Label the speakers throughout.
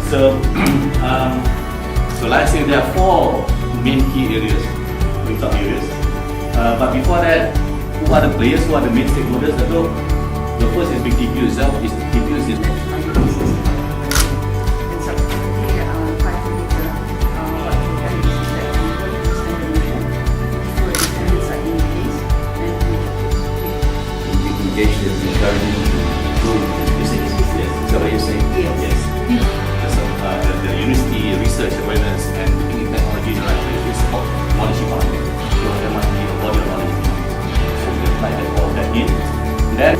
Speaker 1: So, like I said, there are four main key areas, top areas. But before that, who are the players? Who are the main stakeholders? The first is big TPU itself. TPU is engaged in encouraging to business. Yes. Is that what you're saying?
Speaker 2: Yes.
Speaker 1: So, the university research awareness and looking at technology in the right place is about knowledge economy. So there must be a body of knowledge economy. So we apply all that in. Then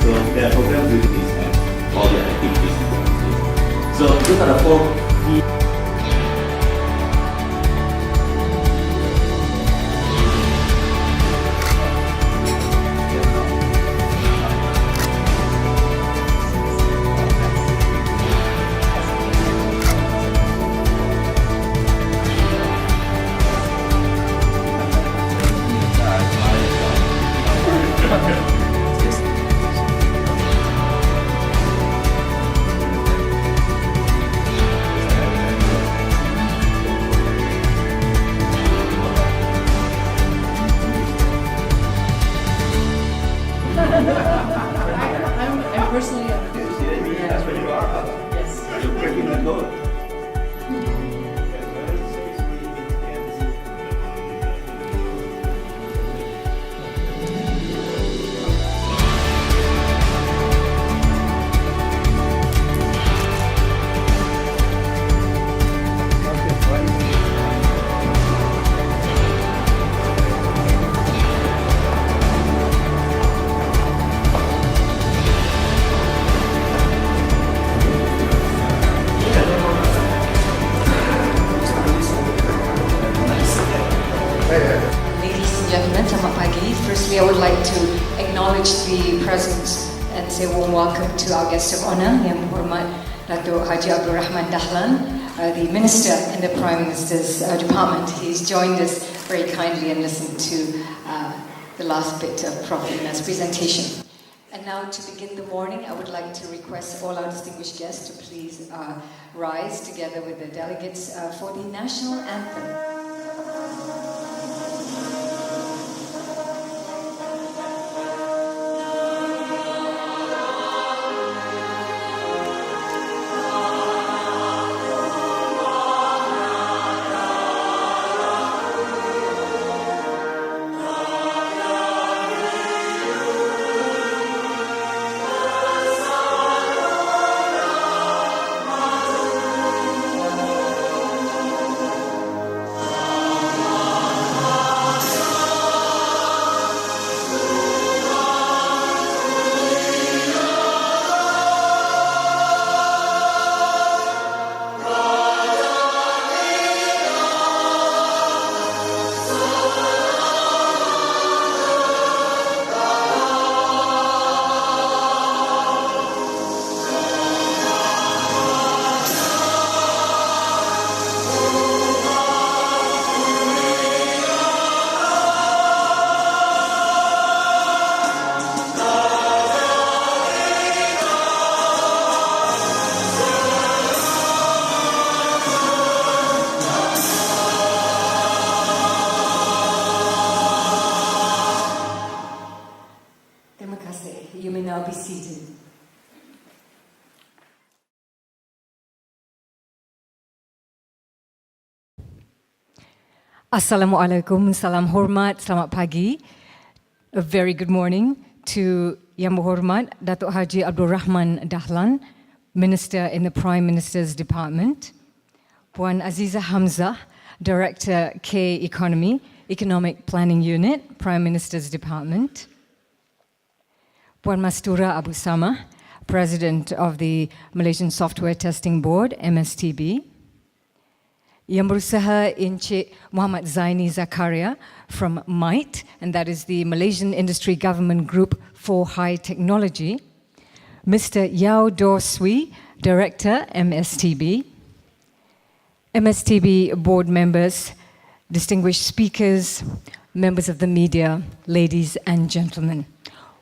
Speaker 1: so there are programs with this and all the activities. So those are the four key.
Speaker 2: I'm personally
Speaker 1: That's where you are.
Speaker 2: yes.
Speaker 1: You're breaking the code.
Speaker 3: Ladies and gentlemen, selamat pagi. Firstly, I would like to acknowledge the presence and say warm welcome to our guest of honor, Yang Berhormat Datuk Haji Abdul Rahman Dahlan, the Minister in the Prime Minister's Department. He's joined us very kindly and listened to the last bit of Prof. Ina's presentation. And now to begin the morning, I would like to request all our distinguished guests to please rise together with the delegates for the National Anthem. You may now be seated. Assalamualaikum, salam hormat, selamat pagi. A very good morning to Yang Berhormat Datuk Haji Abdul Rahman Dahlan, Minister in the Prime Minister's Department. Puan Aziza Hamzah, Director K Economy, Economic Planning Unit, Prime Minister's Department. Puan Mastura Abu Sama, President of the Malaysian Software Testing Board, MSTB. Yang Berusaha Encik Muhammad Zaini Zakaria from MITE, and that is the Malaysian Industry Government Group for High Technology. Mr. Yao Dor Swee, Director, MSTB. MSTB board members, distinguished speakers, members of the media, ladies and gentlemen.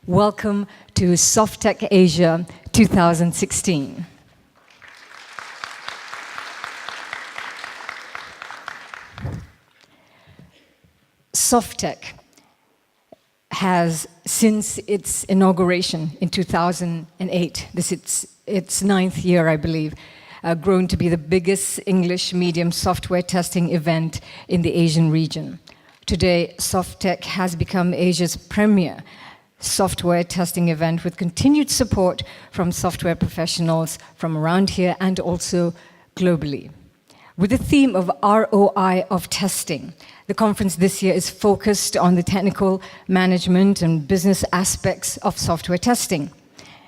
Speaker 3: Welcome to SoftTech Asia 2016. SoftTech has, since its inauguration in 2008, this is its 9th year, I believe, grown to be the biggest English medium software testing event in the Asian region. Today, SoftTech has become Asia's premier software testing event with continued support from software professionals from around here and also globally. With the theme of ROI of testing, the conference this year is focused on the technical, management, and business aspects of software testing.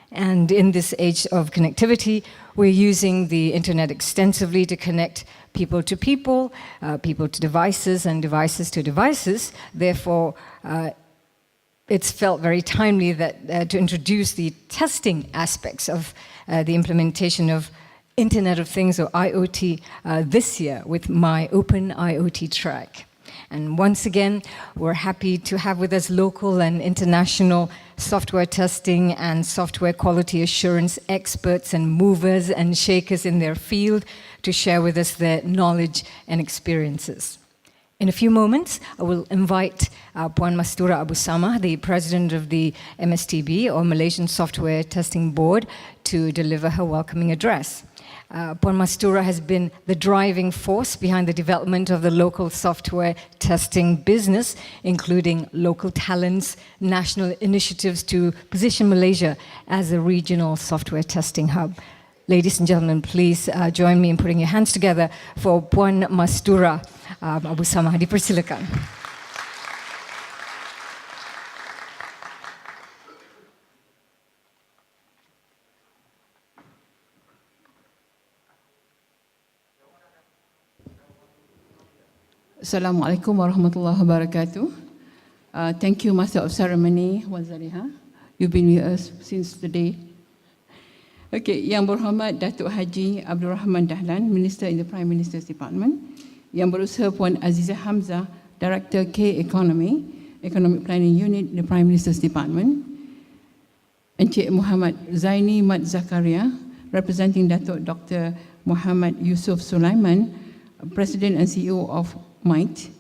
Speaker 3: And in this age of connectivity, we're using the internet extensively to connect people to people, people to devices, and devices to devices. Therefore, it's felt very timely that to introduce the testing aspects of the implementation of Internet of Things, or IoT, this year with my Open IoT track. And once again, we're happy to have with us local and international software testing and software quality assurance experts and movers and shakers in their field to share with us their knowledge and experiences. In a few moments, I will invite Puan Mastura Abu Samah, the president of the MSTB, or Malaysian Software Testing Board, to deliver her welcoming address. Puan Mastura has been the driving force behind the development of the local software testing business, including local talents, national initiatives to position Malaysia as a regional software testing hub. Ladies and gentlemen, please join me in putting your hands together for Puan Mastura Abu Samah. Dipersilakan.
Speaker 2: Assalamualaikum warahmatullahi wabarakatuh. Thank you, Master of Ceremony, Wan Zaliha. You've been with us since the day. Okay, Yang Berhormat Datuk Haji Abdul Rahman Dahlan, Minister in the Prime Minister's Department. Yang Berusaha Puan Azizah Hamzah, Director K Economy, Economic Planning Unit, the Prime Minister's Department. Encik Muhammad Zaini Mat Zakaria, representing Datuk Dr. Muhammad Yusuf Sulaiman, President and CEO of MITE,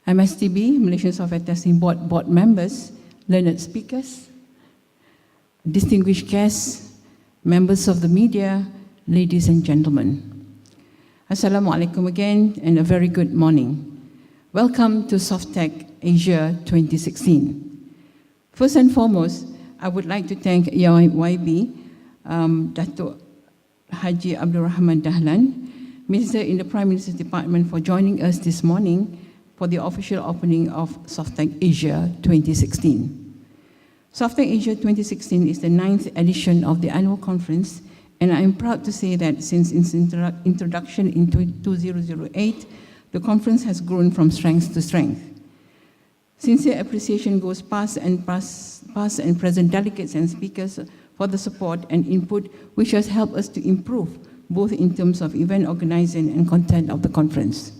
Speaker 2: MSTB, Malaysian Software Testing Board, board members, learned speakers, distinguished guests, members of the media, ladies and gentlemen. Assalamualaikum again and a very good morning. Welcome to SoftTech Asia 2016. First and foremost, I would like to thank YB, Datuk Haji Abdul Rahman Dahlan, Minister in the Prime Minister's Department, for joining us this morning for the official opening of SoftTech Asia 2016. SoftTech Asia 2016 is the 9th edition of the annual conference, and I am proud to say that since its introduction in 2008, the conference has grown from strength to strength. Sincere appreciation goes past and present delegates and speakers for the support and input which has helped us to improve both in terms of event organizing and content of the conference.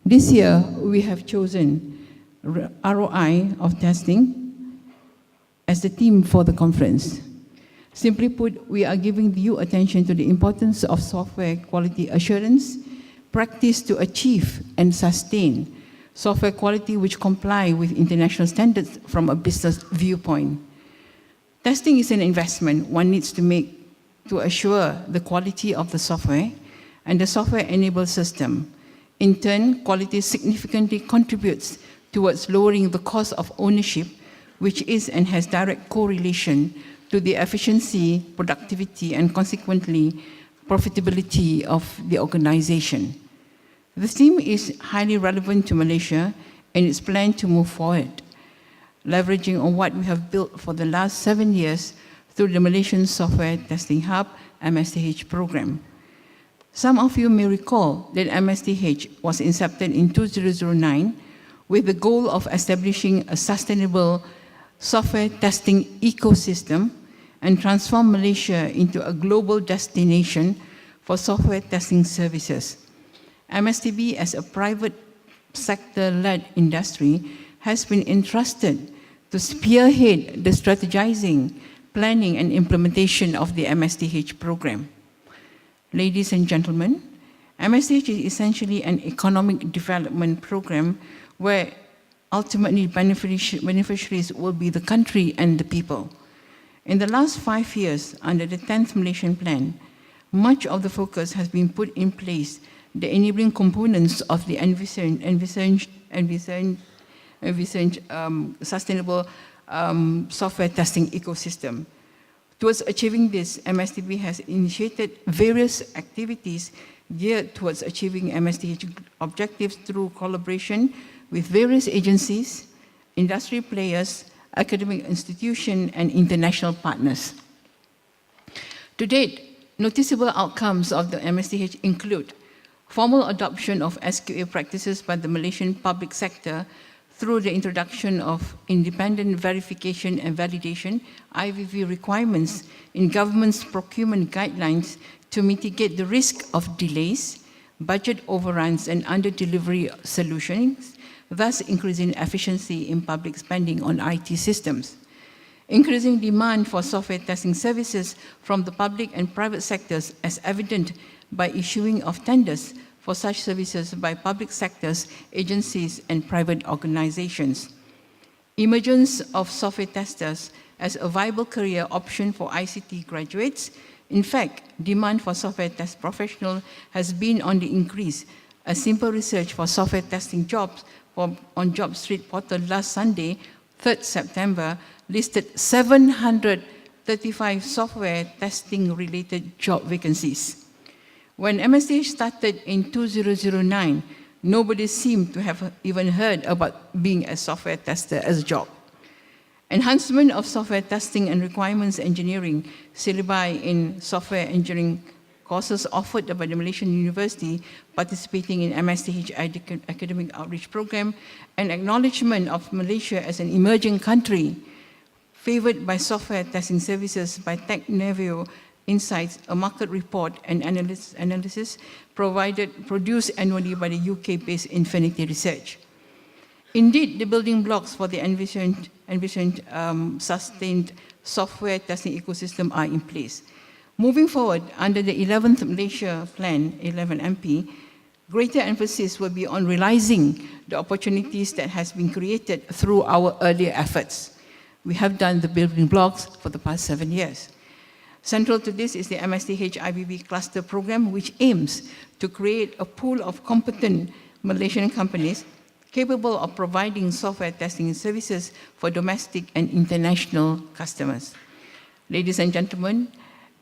Speaker 2: This year, we have chosen ROI of testing as the theme for the conference. Simply put, we are giving due attention to the importance of software quality assurance, practice to achieve and sustain software quality which comply with international standards from a business viewpoint. Testing is an investment one needs to make to assure the quality of the software and the software-enabled system. In turn, quality significantly contributes towards lowering the cost of ownership, which is and has direct correlation to the efficiency, productivity, and consequently, profitability of the organization. The theme is highly relevant to Malaysia and it's planned to move forward, leveraging on what we have built for the last 7 years through the Malaysian Software Testing Hub, MSTH program. Some of you may recall that MSTH was incepted in 2009 with the goal of establishing a sustainable software testing ecosystem and transform Malaysia into a global destination for software testing services. MSTB, as a private sector-led industry has been entrusted to spearhead the strategizing, planning, and implementation of the MSDH program. Ladies and gentlemen, MSDH is essentially an economic development program where ultimately beneficiaries will be the country and the people. In the last 5 years, under the 10th Malaysian Plan, much of the focus has been put in place the enabling components of the envisaged sustainable software testing ecosystem. Towards achieving this, MSDB has initiated various activities geared towards achieving MSDH objectives through collaboration with various agencies, industry players, academic institutions, and international partners. To date, noticeable outcomes of the MSDH include formal adoption of SQA practices by the Malaysian public sector through the introduction of independent verification and validation (IVV) requirements in government's procurement guidelines to mitigate the risk of delays, budget overruns, and under-delivery solutions, thus increasing efficiency in public spending on IT systems. Increasing demand for software testing services from the public and private sectors as evident by issuing of tenders for such services by public sectors, agencies, and private organizations. Emergence of software testers as a viable career option for ICT graduates. In fact, demand for software test professionals has been on the increase. A simple research for software testing jobs on Job Street portal last Sunday, 3rd September, listed 735 software testing related job vacancies. When MSDH started in 2009, nobody seemed to have even heard about being a software tester as a job. Enhancement of software testing and requirements engineering, syllabi in software engineering courses offered by the Malaysian University participating in MSDH academic outreach program, and acknowledgement of Malaysia as an emerging country favored by software testing services by TechNavio Insights, a market report and analysis produced annually by the UK-based Infinity Research. Indeed, the building blocks for the envisioned sustained software testing ecosystem are in place. Moving forward, under the 11th Malaysia Plan, 11 MP, greater emphasis will be on realizing the opportunities that has been created through our earlier efforts. We have done the building blocks for the past 7 years. Central to this is the MSDH IBB Cluster Program, which aims to create a pool of competent Malaysian companies capable of providing software testing services for domestic and international customers. Ladies and gentlemen,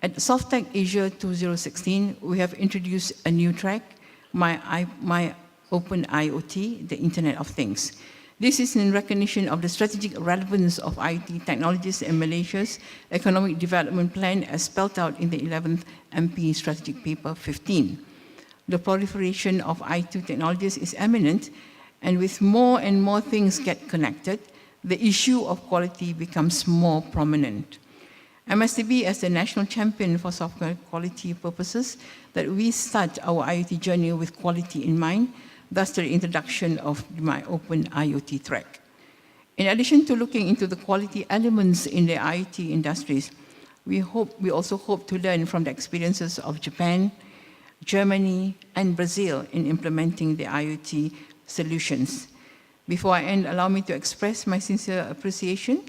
Speaker 2: at SoftTech Asia 2016, we have introduced a new track, My Open IoT, the Internet of Things. This is in recognition of the strategic relevance of IT technologies in Malaysia's economic development plan as spelled out in the 11th MP Strategic Paper 15. The proliferation of IT technologies is imminent, and with more and more things get connected, the issue of quality becomes more prominent. MSDB, as the national champion for software quality purposes, that we start our IoT journey with quality in mind, thus the introduction of My Open IoT track. In addition to looking into the quality elements in the IoT industries, we also hope to learn from the experiences of Japan, Germany, and Brazil in implementing the IoT solutions. Before I end, allow me to express my sincere appreciation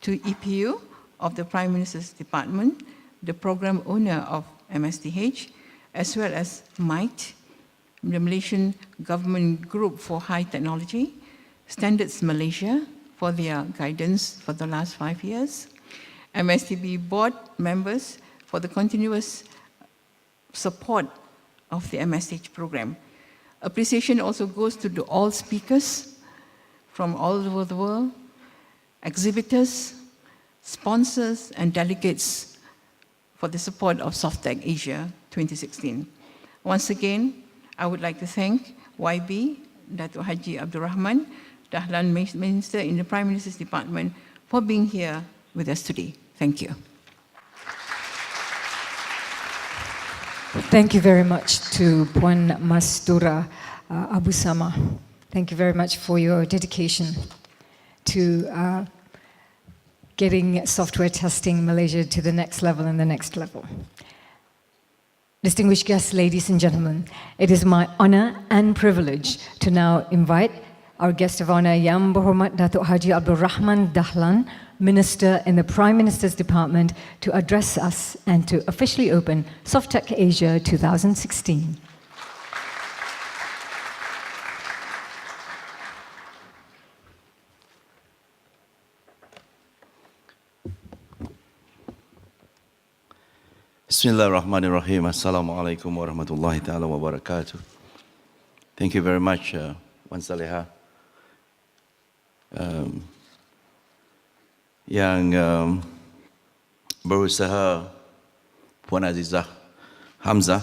Speaker 2: to EPU of the Prime Minister's Department, the program owner of MSDH, as well as MITE, the Malaysian Government Group for High Technology, Standards Malaysia for their guidance for the last 5 years, MSDB board members for the continuous support of the MSDH program. Appreciation also goes to all speakers from all over the world, exhibitors, sponsors, and delegates for the support of SoftTech Asia 2016. Once again, I would like to thank YB, Dato' Haji Abdul Rahman, Dahlan Minister in the Prime Minister's Department, for being here with us today. Thank you.
Speaker 3: Thank you very much to Puan Mastura Abu Sama. Thank you very much for your dedication to getting software testing Malaysia to the next level and the next level. Distinguished guests, ladies and gentlemen, it is my honor and privilege to now invite our guest of honor, Yang Berhormat Datuk Haji Abdul Rahman Dahlan, Minister in the Prime Minister's Department, to address us and to officially open SoftTech Asia 2016.
Speaker 4: Bismillahirrahmanirrahim. Assalamu alaikum warahmatullahi ta'ala wabarakatuh. Thank you very much, Wan Saleha. Yang berusaha Puan Azizah Hamzah,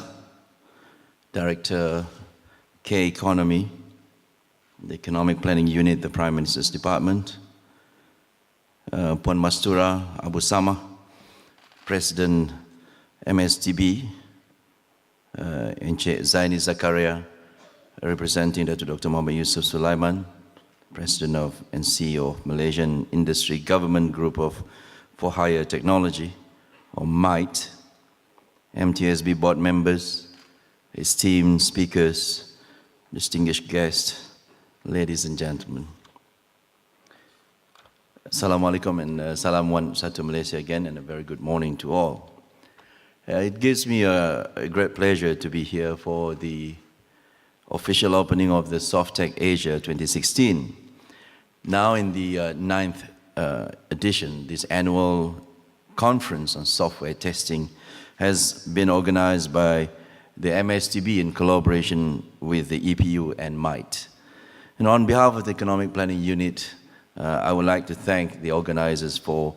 Speaker 4: Director K Economy, the Economic Planning Unit, the Prime Minister's Department, Puan Mastura Abu Samah, President MSTB, Encik Zaini Zakaria, representing Dr. Muhammad Yusuf Sulaiman, President of and CEO of Malaysian Industry Government Group for Higher Technology, or MITE, MTSB board members, esteemed speakers, distinguished guests, ladies and gentlemen. Assalamualaikum and salam one satu Malaysia again, and a very good morning to all. It gives me a great pleasure to be here for the official opening of the SoftTech Asia 2016. Now in the 9th edition, this annual conference on software testing has been organized by the MSTB in collaboration with the EPU and MITE. And on behalf of the Economic Planning Unit, I would like to thank the organizers for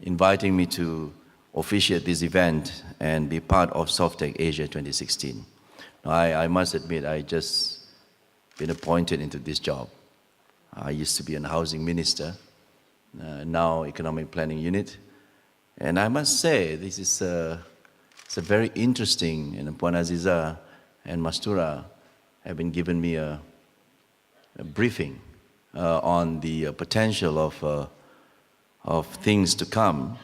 Speaker 4: inviting me to officiate this event and be part of SoftTech Asia 2016. Now, I must admit, I just been appointed into this job. I used to be a housing minister, now Economic Planning Unit. And I must say, this is it's a very interesting, and Puan Azizah and Mastura have been given me a briefing on the potential of things to come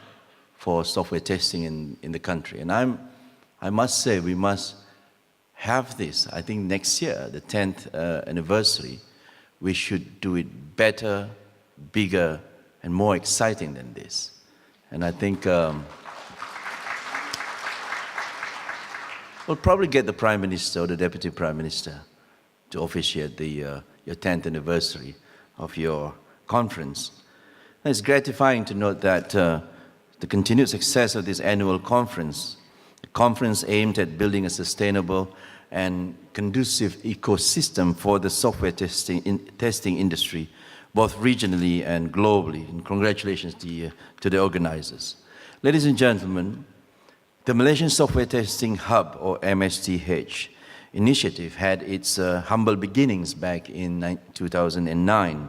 Speaker 4: for software testing in the country. And I must say, we must have this. I think next year, the 10th anniversary, we should do it better, bigger, and more exciting than this. And I think we'll probably get the Prime Minister or the Deputy Prime Minister to officiate your 10th anniversary of your conference. And it's gratifying to note that the continued success of this annual conference, the conference aimed at building a sustainable and conducive ecosystem for the software testing industry, both regionally and globally. And congratulations to the organizers. Ladies and gentlemen, the Malaysian Software Testing Hub, or MSTH, initiative had its humble beginnings back in 2009,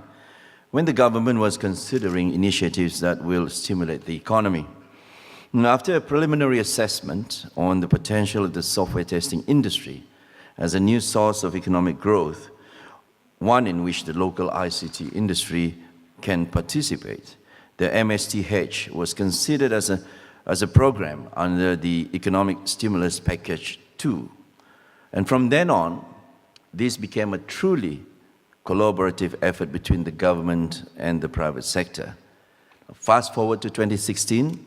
Speaker 4: when the government was considering initiatives that will stimulate the economy. And after a preliminary assessment on the potential of the software testing industry as a new source of economic growth, one in which the local ICT industry can participate, the MSTH was considered as a program under the Economic Stimulus Package 2. And from then on, this became a truly collaborative effort between the government and the private sector. Fast forward to 2016,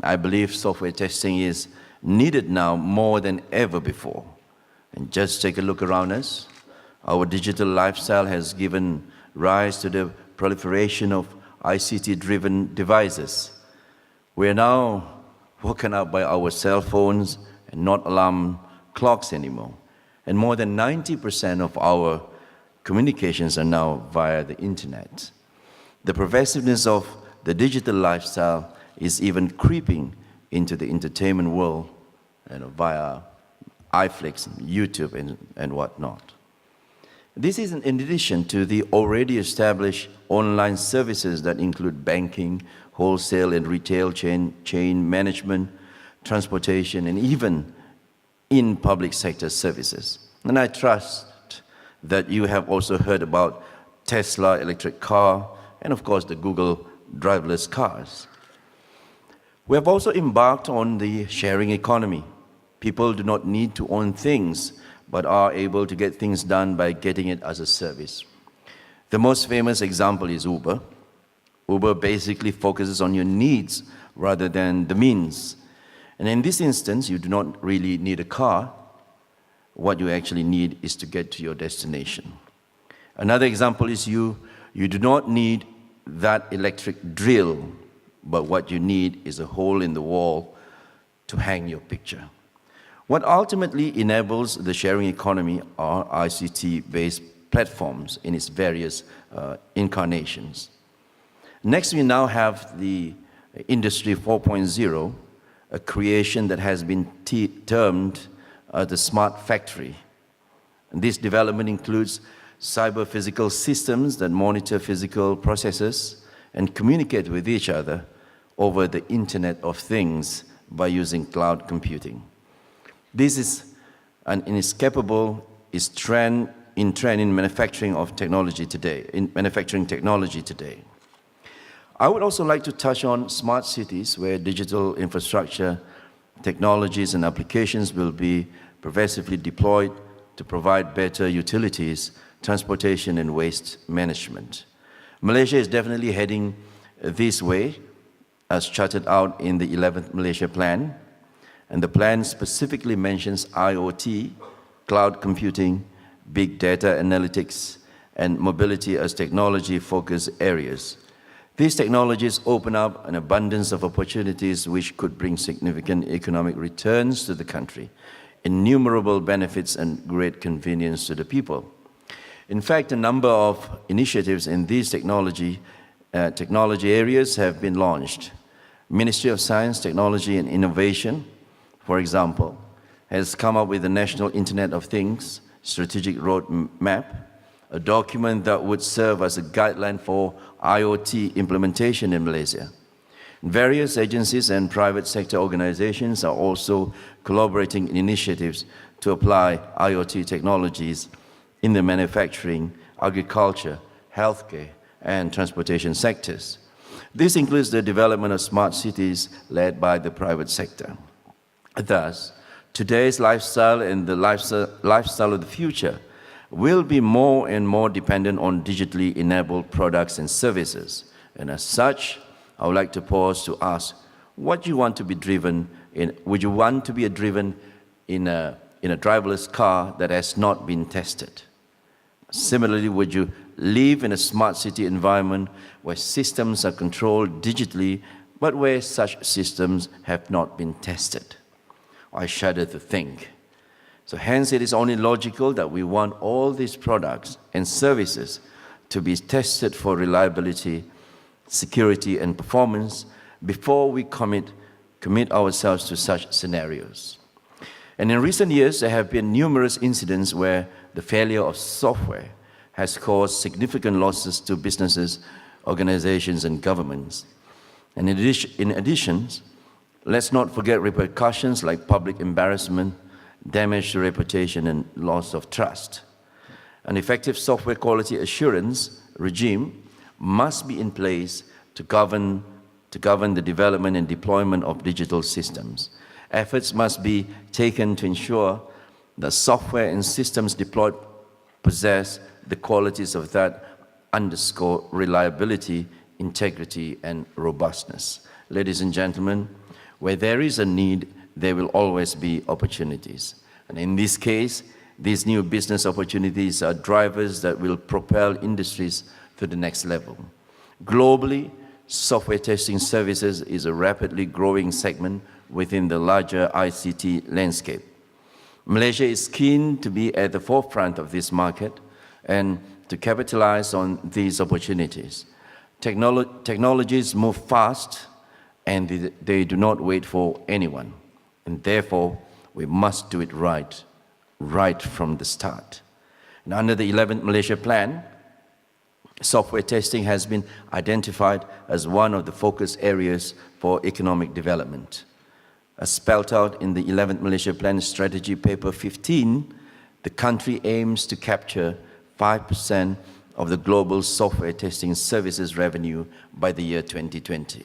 Speaker 4: I believe software testing is needed now more than ever before. And just take a look around us. Our digital lifestyle has given rise to the proliferation of ICT-driven devices. We are now woken up by our cell phones and not alarm clocks anymore. And more than 90% of our communications are now via the internet. The pervasiveness of the digital lifestyle is even creeping into the entertainment world, via iFlix, YouTube, and whatnot. This is in addition to the already established online services that include banking, wholesale and retail chain management, transportation, and even in public sector services. And I trust that you have also heard about Tesla electric car, and of course the Google driverless cars. We have also embarked on the sharing economy. People do not need to own things, but are able to get things done by getting it as a service. The most famous example is Uber. Uber basically focuses on your needs rather than the means. And in this instance, you do not really need a car. What you actually need is to get to your destination. Another example is you do not need that electric drill, but what you need is a hole in the wall to hang your picture. What ultimately enables the sharing economy are ICT-based platforms in its various incarnations. Next, we now have the Industry 4.0, a creation that has been termed the smart factory. And this development includes cyber-physical systems that monitor physical processes and communicate with each other over the Internet of Things by using cloud computing. This is an inescapable trend in manufacturing technology today. I would also like to touch on smart cities, where digital infrastructure, technologies and applications will be progressively deployed to provide better utilities, transportation and waste management. Malaysia is definitely heading this way, as charted out in the 11th Malaysia Plan. And the plan specifically mentions IoT, cloud computing, big data analytics, and mobility as technology-focused areas. These technologies open up an abundance of opportunities which could bring significant economic returns to the country, innumerable benefits and great convenience to the people. In fact, a number of initiatives in these technology areas have been launched. Ministry of Science, Technology and Innovation, for example, has come up with the National Internet of Things Strategic Roadmap, a document that would serve as a guideline for IoT implementation in Malaysia. Various agencies and private sector organizations are also collaborating in initiatives to apply IoT technologies in the manufacturing, agriculture, healthcare, and transportation sectors. This includes the development of smart cities led by the private sector. Thus, today's lifestyle and the lifestyle of the future will be more and more dependent on digitally enabled products and services. And as such, I would like to pause to ask, what you want to be driven in? Would you want to be driven in a driverless car that has not been tested? Similarly, would you live in a smart city environment where systems are controlled digitally, but where such systems have not been tested? I shudder to think. So hence it is only logical that we want all these products and services to be tested for reliability, security and performance before we commit ourselves to such scenarios. And in recent years, there have been numerous incidents where the failure of software has caused significant losses to businesses, organizations and governments. And in addition, let's not forget repercussions like public embarrassment, damage to reputation and loss of trust. An effective software quality assurance regime must be in place to govern the development and deployment of digital systems. Efforts must be taken to ensure that software and systems deployed possess the qualities of that underscore reliability, integrity and robustness. Ladies and gentlemen, where there is a need, there will always be opportunities. And in this case, these new business opportunities are drivers that will propel industries to the next level. Globally, software testing services is a rapidly growing segment within the larger ICT landscape. Malaysia is keen to be at the forefront of this market and to capitalize on these opportunities. Technologies move fast and they do not wait for anyone. And therefore, we must do it right from the start. And under the 11th Malaysia Plan, software testing has been identified as one of the focus areas for economic development. As spelled out in the 11th Malaysia Plan Strategy Paper 15, the country aims to capture 5% of the global software testing services revenue by the year 2020.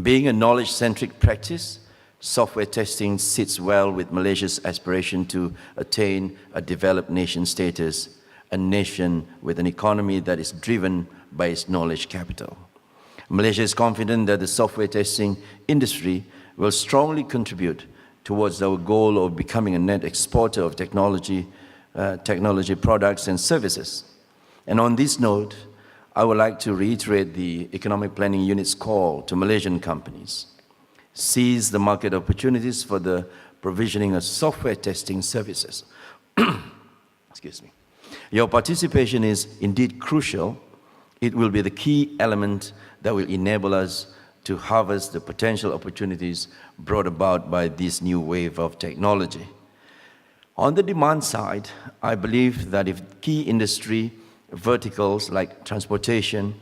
Speaker 4: Being a knowledge-centric practice, software testing sits well with Malaysia's aspiration to attain a developed nation status, a nation with an economy that is driven by its knowledge capital. Malaysia is confident that the software testing industry will strongly contribute towards our goal of becoming a net exporter of technology products and services. And on this note, I would like to reiterate the Economic Planning Unit's call to Malaysian companies. Seize the market opportunities for the provisioning of software testing services. Excuse me. Your participation is indeed crucial. It will be the key element that will enable us to harvest the potential opportunities brought about by this new wave of technology. On the demand side, I believe that if key industry verticals like transportation,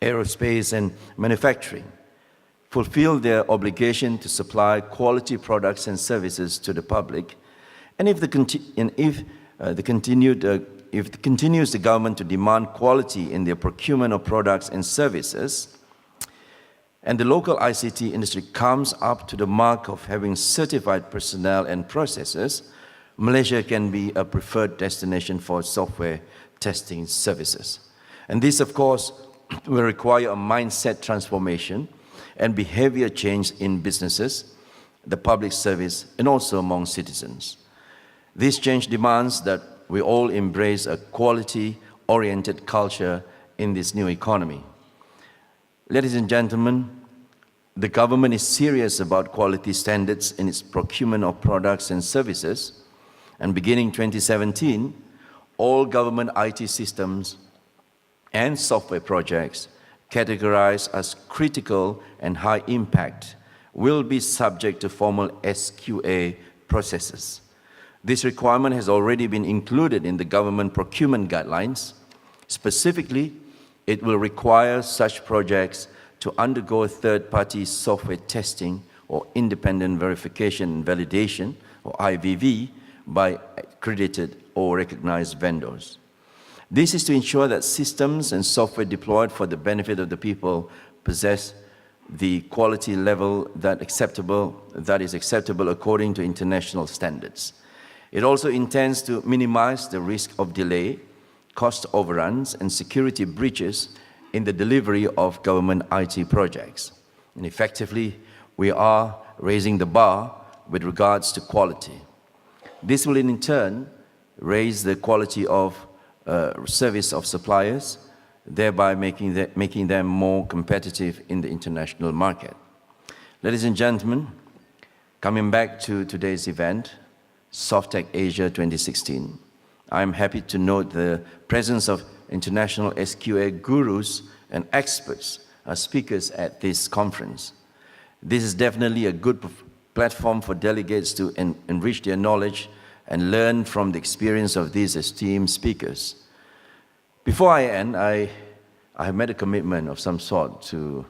Speaker 4: aerospace, and manufacturing fulfill their obligation to supply quality products and services to the public, and if continues the government to demand quality in their procurement of products and services, and the local ICT industry comes up to the mark of having certified personnel and processes, Malaysia can be a preferred destination for software testing services. And this, of course, will require a mindset transformation and behavior change in businesses, the public service, and also among citizens. This change demands that we all embrace a quality-oriented culture in this new economy. Ladies and gentlemen, the government is serious about quality standards in its procurement of products and services, and beginning 2017, all government IT systems and software projects categorized as critical and high impact will be subject to formal SQA processes. This requirement has already been included in the government procurement guidelines. Specifically, it will require such projects to undergo third-party software testing or independent verification and validation, or IVV, by accredited or recognized vendors. This is to ensure that systems and software deployed for the benefit of the people possess the quality level that is acceptable according to international standards. It also intends to minimize the risk of delay, cost overruns, and security breaches in the delivery of government IT projects. And effectively, we are raising the bar with regards to quality. This will in turn raise the quality of service of suppliers, thereby making them more competitive in the international market. Ladies and gentlemen, coming back to today's event, SoftTech Asia 2016, I'm happy to note the presence of international SQA gurus and experts as speakers at this conference. This is definitely a good platform for delegates to enrich their knowledge and learn from the experience of these esteemed speakers. Before I end, I have made a commitment of some sort to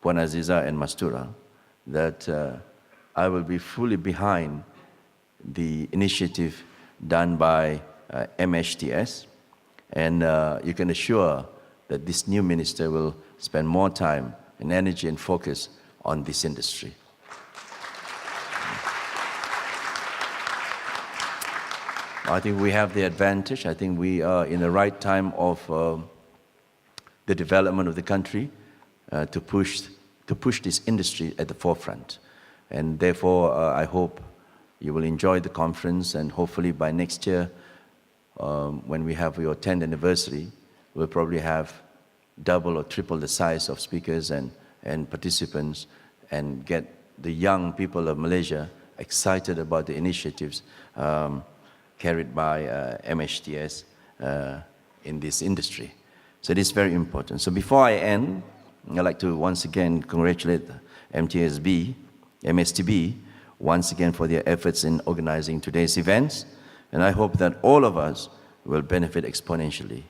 Speaker 4: Puan Aziza and Mastura that I will be fully behind the initiative done by MHTS, and you can assure that this new minister will spend more time and energy and focus on this industry. I think we have the advantage. I think we are in the right time of the development of the country to push this industry at the forefront. And therefore, I hope you will enjoy the conference, and hopefully by next year, when we have your 10th anniversary, we'll probably have double or triple the size of speakers and participants, and get the young people of Malaysia excited about the initiatives carried by MHTS in this industry. So it is very important. So before I end, I'd like to once again congratulate MSTB once again for their efforts in organizing today's events, and I hope that all of us will benefit exponentially.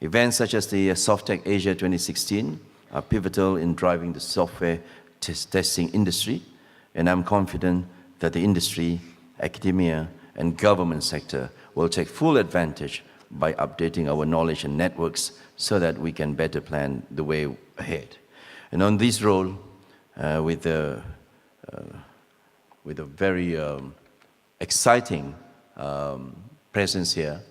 Speaker 4: Events such as the SoftTech Asia 2016 are pivotal in driving the software testing industry, and I'm confident that the industry, academia, and government sector will take full advantage by updating our knowledge and networks so that we can better plan the way ahead. And on this role, with a very exciting presence here,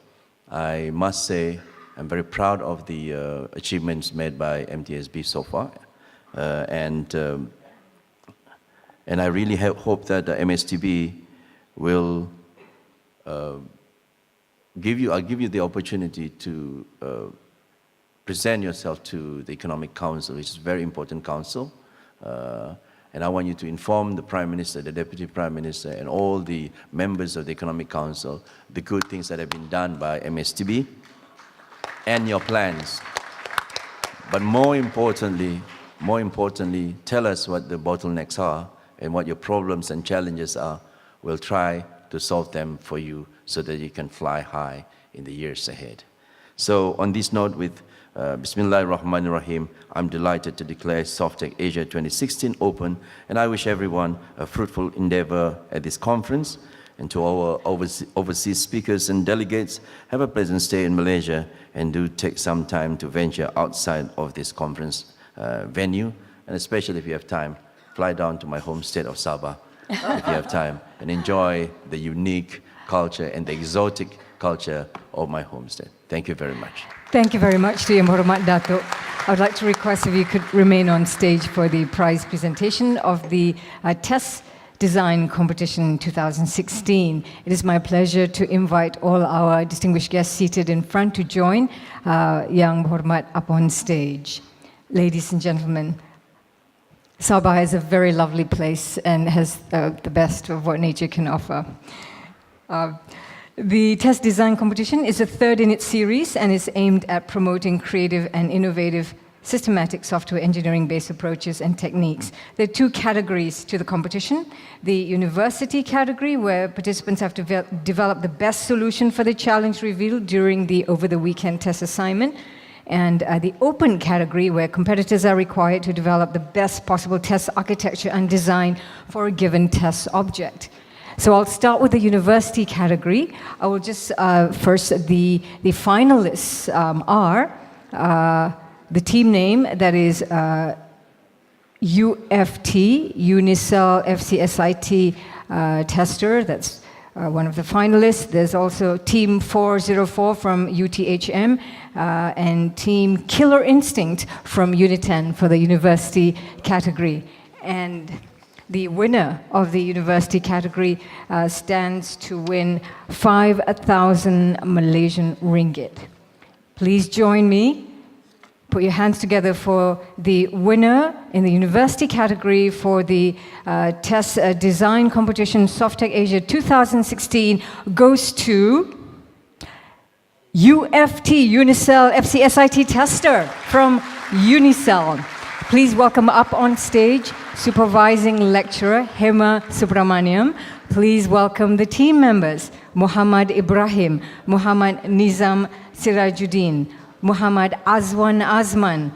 Speaker 4: I must say I'm very proud of the achievements made by MTSB so far, and I really hope that the MSTB will I'll give you the opportunity to present yourself to the Economic Council, which is a very important council. And I want you to inform the Prime Minister, the Deputy Prime Minister, and all the members of the Economic Council the good things that have been done by MSTB and your plans. But more importantly, tell us what the bottlenecks are and what your problems and challenges are. We'll try to solve them for you so that you can fly high in the years ahead. So on this note, with Bismillah ar-Rahman ar-Rahim, I'm delighted to declare SOFTEC Asia 2016 open, and I wish everyone a fruitful endeavor at this conference. And to our overseas speakers and delegates, have a pleasant stay in Malaysia, and do take some time to venture outside of this conference venue, and especially if you have time, fly down to my home state of Sabah if you have time, and enjoy the unique culture and the exotic culture of my home state. Thank you very much.
Speaker 3: Thank you very much to Yang Berhormat Datuk. I would like to request if you could remain on stage for the prize presentation of the Test Design Competition 2016. It is my pleasure to invite all our distinguished guests seated in front to join Yang Berhormat up on stage. Ladies and gentlemen, Sabah is a very lovely place and has the best of what nature can offer. The Test Design Competition is the third in its series and is aimed at promoting creative and innovative systematic software engineering-based approaches and techniques. There are two categories to the competition. The university category, where participants have to develop the best solution for the challenge revealed during the over-the-weekend test assignment, and the open category, where competitors are required to develop the best possible test architecture and design for a given test object. So I'll start with the university category. I will just first, the finalists are the team name, that is UFT, Unicell FCSIT tester, that's one of the finalists. There's also Team 404 from UTHM and Team Killer Instinct from Uniten for the university category. And the winner of the university category stands to win 5,000 Malaysian ringgit. Please join me. Put your hands together for the winner in the university category for the Test Design Competition SOFTEC Asia 2016 goes to UFT, Unicell FCSIT tester from Unicell. Please welcome up on stage Supervising Lecturer Hema Subramaniam. Please welcome the team members Muhammad Ibrahim, Muhammad Nizam Sirajuddin, Muhammad Azwan Azman,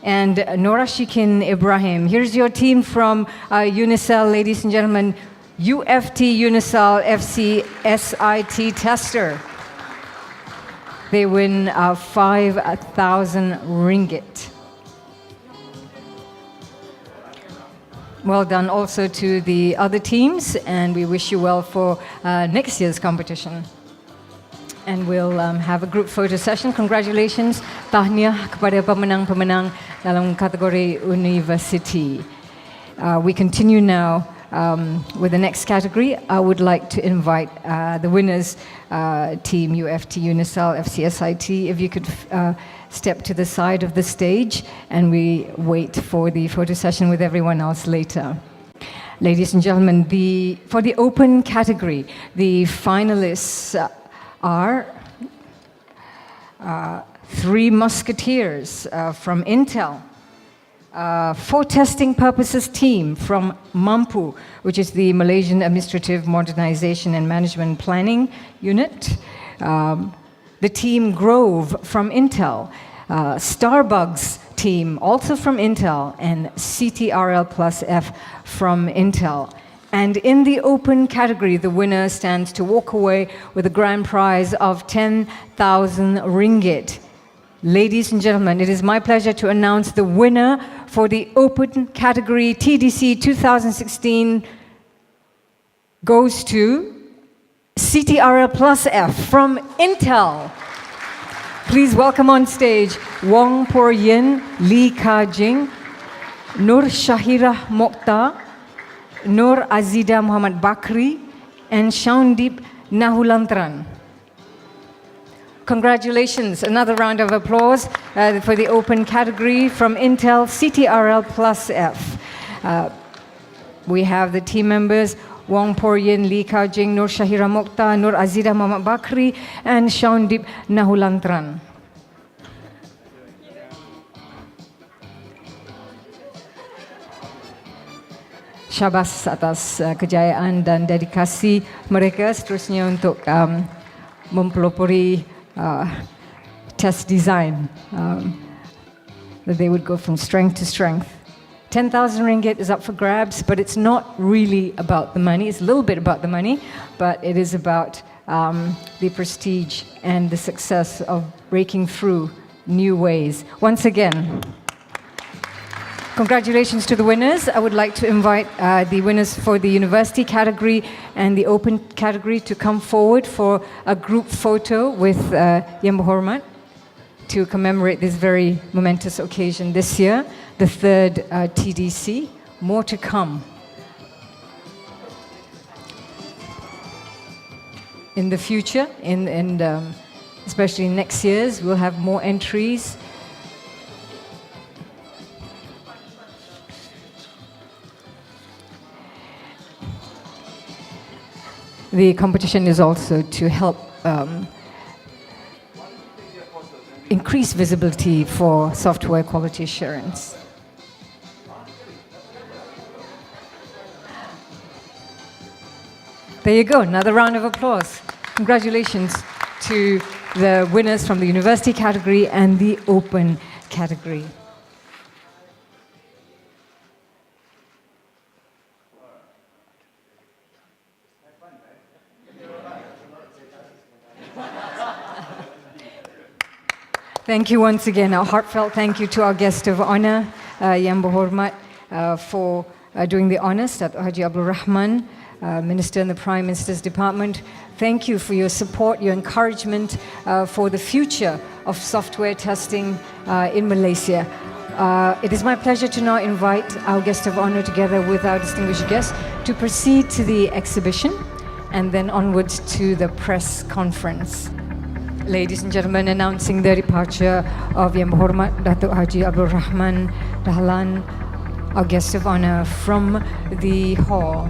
Speaker 3: and Nora Shikin Ibrahim. Here's your team from Unicell, ladies and gentlemen, UFT Unicell FCSIT tester. They win 5,000 ringgit. Well done also to the other teams, and we wish you well for next year's competition. And we'll have a group photo session. Congratulations, tahniah kepada pemenang-pemenang dalam kategori university. We continue now with the next category. I would like to invite the winners, team UFT Unicell FCSIT, if you could step to the side of the stage, and we wait for the photo session with everyone else later. Ladies and gentlemen, for the open category, the finalists are Three Musketeers from Intel, for testing purposes team from MAMPU, which is the Malaysian Administrative Modernization and Management Planning Unit, the team Grove from Intel, Starbugs team also from Intel, and CTRL plus F from Intel. And in the open category, the winner stands to walk away with a grand prize of 10,000 ringgit. Ladies and gentlemen, it is my pleasure to announce the winner for the open category TDC 2016 goes to CTRL Plus F from Intel. Please welcome on stage Wong Por Yin, Lee Ka Jing, Nur Shahira Mokhtar, Nur Azida Muhammad Bakri, and Shaundip Nahulantran. Congratulations. Another round of applause for the open category from Intel CTRL Plus F. We have the team members Wong Por Yin, Lee Ka Jing, Nur Shahira Mokhtar, Nur Azida Muhammad Bakri, and Shaundip Nahulantran. Syabas atas kejayaan dan dedikasi mereka seterusnya untuk mempelopori test design that they would go from strength to strength. 10,000 ringgit is up for grabs, but it's not really about the money. It's a little bit about the money, but it is about the prestige and the success of breaking through new ways. Once again, congratulations to the winners. I would like to invite the winners for the university category and the open category to come forward for a group photo with Yang Berhormat to commemorate this very momentous occasion this year, the third TDC. More to come. In the future, especially next year's, we'll have more entries. The competition is also to help increase visibility for software quality assurance. There you go, another round of applause. Congratulations to the winners from the university category and the open category. Thank you once again. A heartfelt thank you to our guest of honor, Yang Berhormat, for doing the honors, Datuk Haji Abdul Rahman, Minister in the Prime Minister's Department. Thank you for your support, your encouragement for the future of software testing in Malaysia. It is my pleasure to now invite our guest of honor together with our distinguished guest to proceed to the exhibition and then onwards to the press conference. Ladies and gentlemen, announcing the departure of Yang Berhormat Datuk Haji Abdul Rahman Dahlan, our guest of honor from the hall.